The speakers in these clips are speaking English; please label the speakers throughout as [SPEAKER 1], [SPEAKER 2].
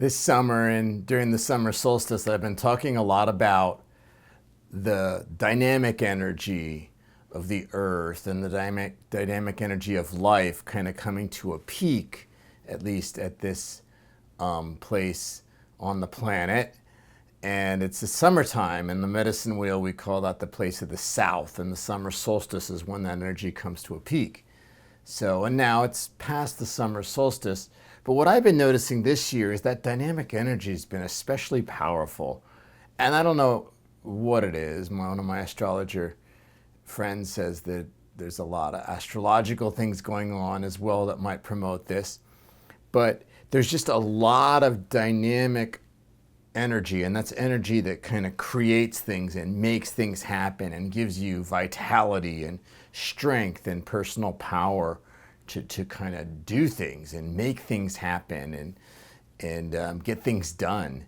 [SPEAKER 1] This summer and during the summer solstice, I've been talking a lot about the dynamic energy of the earth and the dynamic energy of life kind of coming to a peak, at least at this place on the planet. And it's the summertime. In the medicine wheel, we call that the place of the south. And the summer solstice is when that energy comes to a peak. So, and now it's past the summer solstice. But what I've been noticing this year is that dynamic energy has been especially powerful. And I don't know what it is. One of my astrologer friends says that there's a lot of astrological things going on as well that might promote this. But there's just a lot of dynamic energy, and that's energy that kind of creates things and makes things happen and gives you vitality and strength and personal power to kind of do things and make things happen and get things done.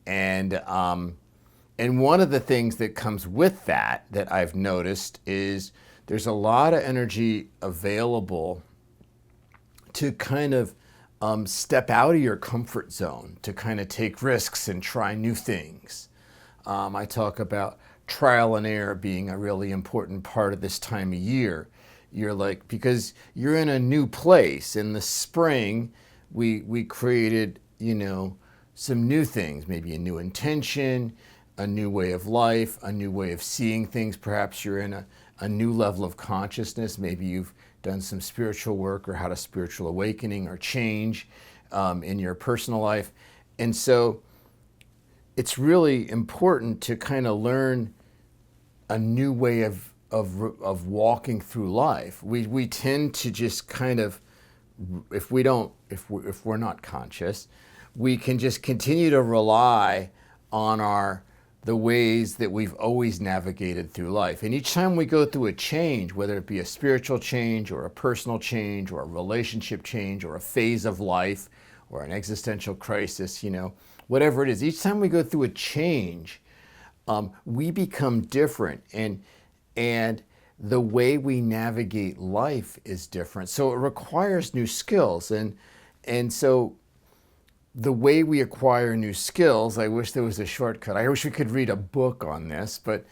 [SPEAKER 1] And one of the things that comes with that I've noticed is there's a lot of energy available to kind of step out of your comfort zone, to kind of take risks and try new things. I talk about trial and error being a really important part of this time of year. You're like, because you're in a new place. In the spring, we created, some new things, maybe a new intention, a new way of life, a new way of seeing things. Perhaps you're in a new level of consciousness. Maybe you've done some spiritual work or had a spiritual awakening or change in your personal life. And so it's really important to kind of learn a new way of walking through life. We tend to just kind of, if we're not conscious, we can just continue to rely on the ways that we've always navigated through life. And each time we go through a change, whether it be a spiritual change or a personal change or a relationship change or a phase of life or an existential crisis, whatever it is, each time we go through a change, we become different, and the way we navigate life is different. So it requires new skills, and so the way we acquire new skills, I wish there was a shortcut. I wish we could read a book on this, but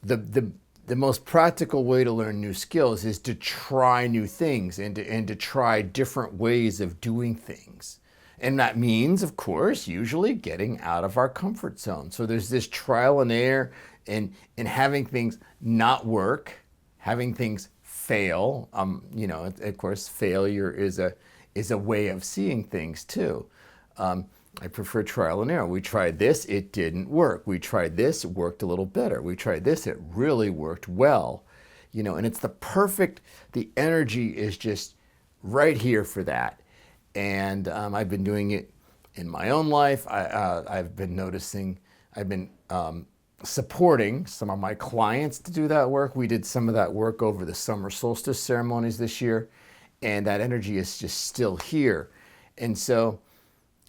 [SPEAKER 1] the most practical way to learn new skills is to try new things and to try different ways of doing things. And that means, of course, usually getting out of our comfort zone. So there's this trial and error and having things not work, having things fail. Of course, failure is a way of seeing things too. I prefer trial and error. We tried this, it didn't work. We tried this, it worked a little better. We tried this, it really worked well. And it's the energy is just right here for that. And I've been doing it in my own life. I've been supporting some of my clients to do that work. We did some of that work over the summer solstice ceremonies this year, and that energy is just still here. And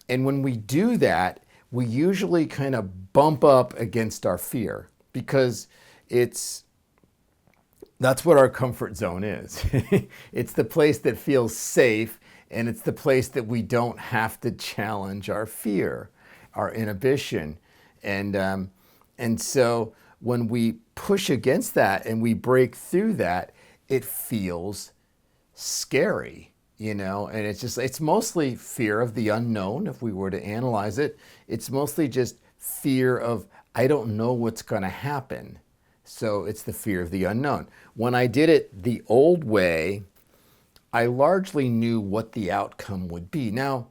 [SPEAKER 1] when we do that, we usually kind of bump up against our fear, because that's what our comfort zone is. It's the place that feels safe, and it's the place that we don't have to challenge our fear, our inhibition. And so when we push against that and we break through that, it feels scary. And it's mostly fear of the unknown. If we were to analyze it, it's mostly just fear of, I don't know what's going to happen. So it's the fear of the unknown. When I did it the old way, I largely knew what the outcome would be. Now,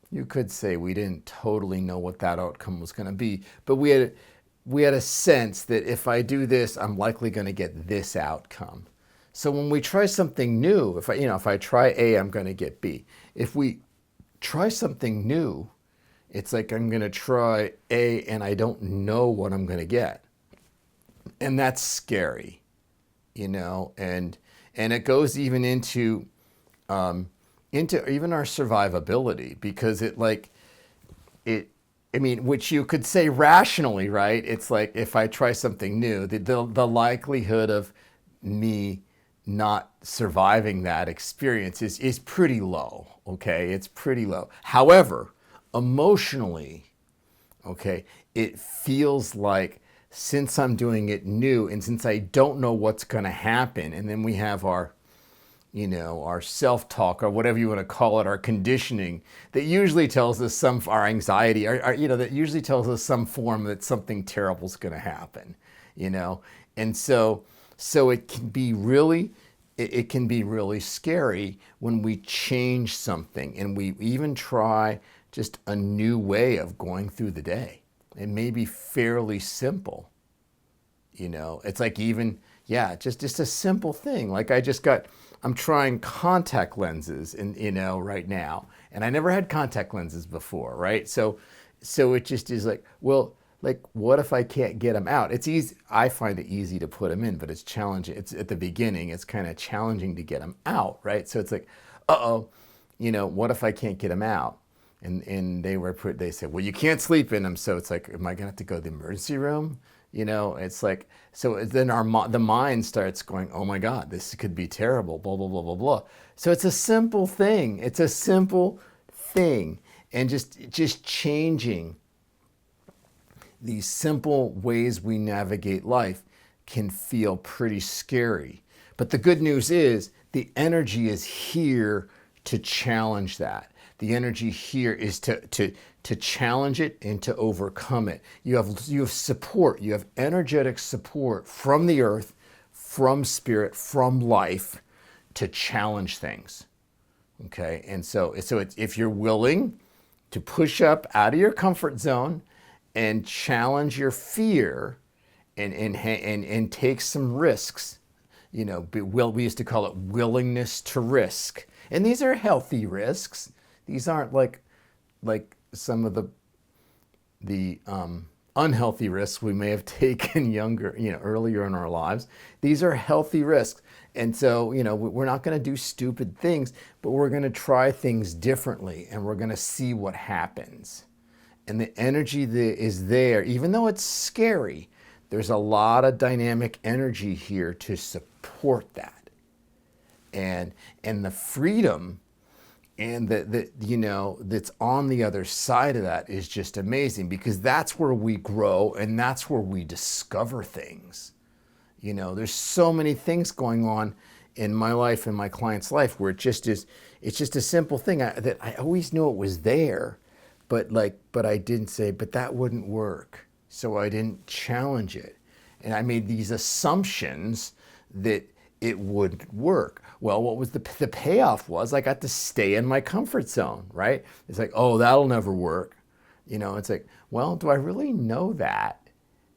[SPEAKER 1] you could say we didn't totally know what that outcome was going to be, but we had a sense that if I do this, I'm likely going to get this outcome. So when we try something new, if I try A, I'm going to get B. If we try something new, it's like I'm going to try A and I don't know what I'm going to get. And that's scary, and it goes even into even our survivability, because which you could say rationally, right? It's like, if I try something new, the likelihood of me not surviving that experience is pretty low, okay? It's pretty low. However, Emotionally, okay, it feels like since I'm doing it new and since I don't know what's going to happen, and then we have our, our self-talk or whatever you want to call it, our conditioning that usually tells us our anxiety, that usually tells us some form that something terrible is going to happen, and so it can be really scary when we change something and we even try just a new way of going through the day. It may be fairly simple. It's like even, yeah, just a simple thing. Like I'm trying contact lenses right now. And I never had contact lenses before, right? So it just is like, well, like, what if I can't get them out? It's easy. I find it easy to put them in, but it's challenging. It's at the beginning, it's kind of challenging to get them out, right? So it's like, uh-oh, what if I can't get them out? And they said, well, you can't sleep in them. So it's like, am I gonna have to go to the emergency room? It's like, so then the mind starts going, oh my God, this could be terrible, blah, blah, blah, blah, blah. So it's a simple thing. It's a simple thing. And just changing these simple ways we navigate life can feel pretty scary. But the good news is the energy is here to challenge that. The energy here is to challenge it and to overcome it. You have support, you have energetic support from the earth, from spirit, from life to challenge things. Okay, and so if you're willing to push up out of your comfort zone and challenge your fear and take some risks, we used to call it willingness to risk, and these are healthy risks. These aren't like some of the unhealthy risks we may have taken earlier in our lives. These are healthy risks. And so, we're not going to do stupid things, but we're going to try things differently and we're going to see what happens. And the energy that is there, even though it's scary, there's a lot of dynamic energy here to support that. And the freedom and that's on the other side of that is just amazing, because that's where we grow and that's where we discover things. There's so many things going on in my life and my client's life where it's just a simple thing that I always knew it was there, but I didn't say, but that wouldn't work. So I didn't challenge it. And I made these assumptions that it would work. Well, what was the payoff was I got to stay in my comfort zone, right? It's like, oh, that'll never work. It's like, well, do I really know that?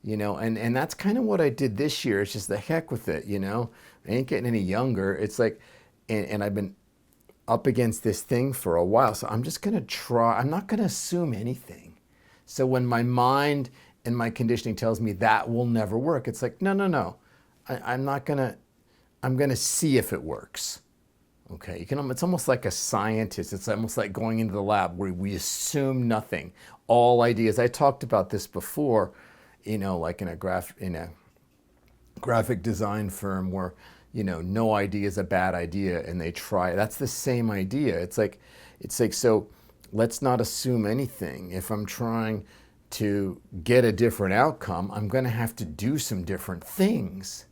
[SPEAKER 1] And that's kind of what I did this year. It's just the heck with it, I ain't getting any younger. It's like, and I've been up against this thing for a while. So I'm just going to try. I'm not going to assume anything. So when my mind and my conditioning tells me that will never work, it's like, no. I'm going to see if it works. Okay, it's almost like a scientist. It's almost like going into the lab where we assume nothing. All ideas. I talked about this before, like in a graphic design firm where, no idea is a bad idea and they try. That's the same idea. It's like, so let's not assume anything. If I'm trying to get a different outcome, I'm going to have to do some different things.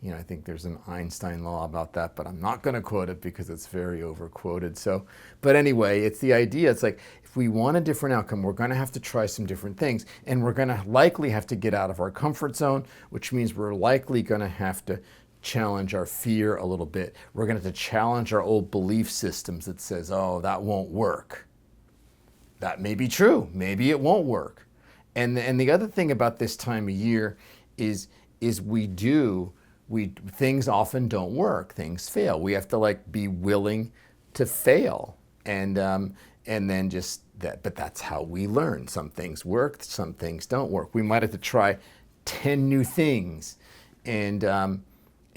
[SPEAKER 1] I think there's an Einstein law about that, but I'm not going to quote it because it's very overquoted. So, but anyway, it's the idea. It's like, if we want a different outcome, we're going to have to try some different things, and we're going to likely have to get out of our comfort zone, which means we're likely going to have to challenge our fear a little bit. We're going to have to challenge our old belief systems that says, oh, that won't work. That may be true. Maybe it won't work. And the other thing about this time of year is things often don't work. Things fail. We have to be willing to fail, and then just that. But that's how we learn. Some things work, some things don't work. We might have to try 10 new things, and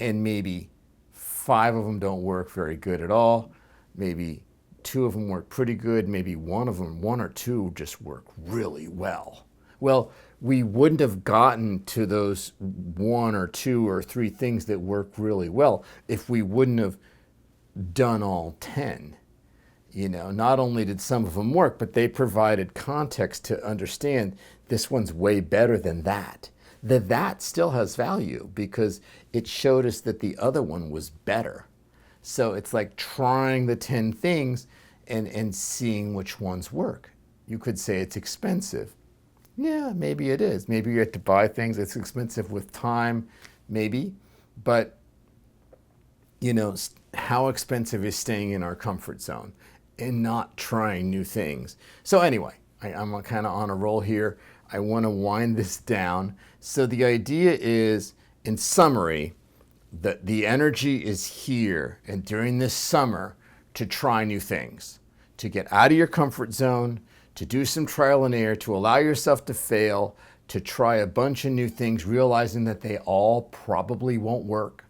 [SPEAKER 1] maybe 5 of them don't work very good at all. Maybe 2 of them work pretty good. Maybe 1 or 2 just work really well. Well, we wouldn't have gotten to those 1 or 2 or 3 things that work really well if we wouldn't have done all 10. You know, not only did some of them work, but they provided context to understand this one's way better than that. That still has value because it showed us that the other one was better. So it's like trying the 10 things and seeing which ones work. You could say it's expensive. Yeah, maybe it is. Maybe you have to buy things. It's expensive with time, maybe. But, you know, how expensive is staying in our comfort zone and not trying new things? So anyway, I'm kind of on a roll here. I want to wind this down. So the idea is, in summary, that the energy is here and during this summer to try new things, to get out of your comfort zone, to do some trial and error, to allow yourself to fail, to try a bunch of new things, realizing that they all probably won't work.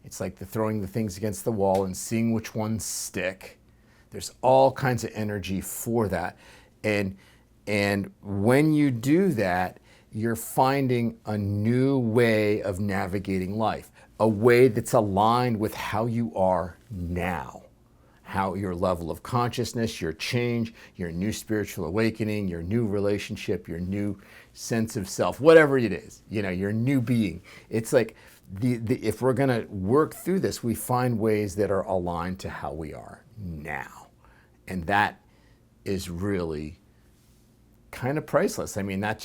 [SPEAKER 1] It's like throwing the things against the wall and seeing which ones stick. There's all kinds of energy for that. And when you do that, you're finding a new way of navigating life, a way that's aligned with how you are now, how your level of consciousness, your change, your new spiritual awakening, your new relationship, your new sense of self, whatever it is, you know, your new being. It's like if we're going to work through this, we find ways that are aligned to how we are now. And that is really kind of priceless. I mean, that's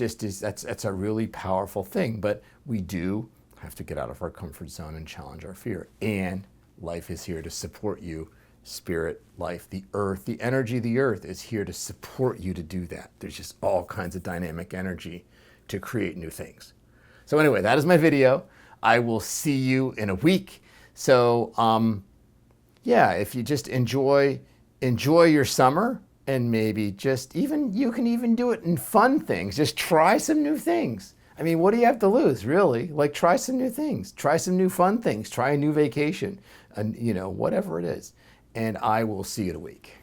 [SPEAKER 1] a really powerful thing, but we do have to get out of our comfort zone and challenge our fear. And life is here to support you. Spirit, life, the earth, the energy of the earth is here to support you to do that. There's just all kinds of dynamic energy to create new things. So anyway, that is my video. I will see you in a week. So yeah, if you just enjoy your summer, and maybe just you can even do it in fun things. Just try some new things. I mean, what do you have to lose, really? Like, try some new things. Try some new fun things. Try a new vacation, and, you know, whatever it is. And I will see you in a week.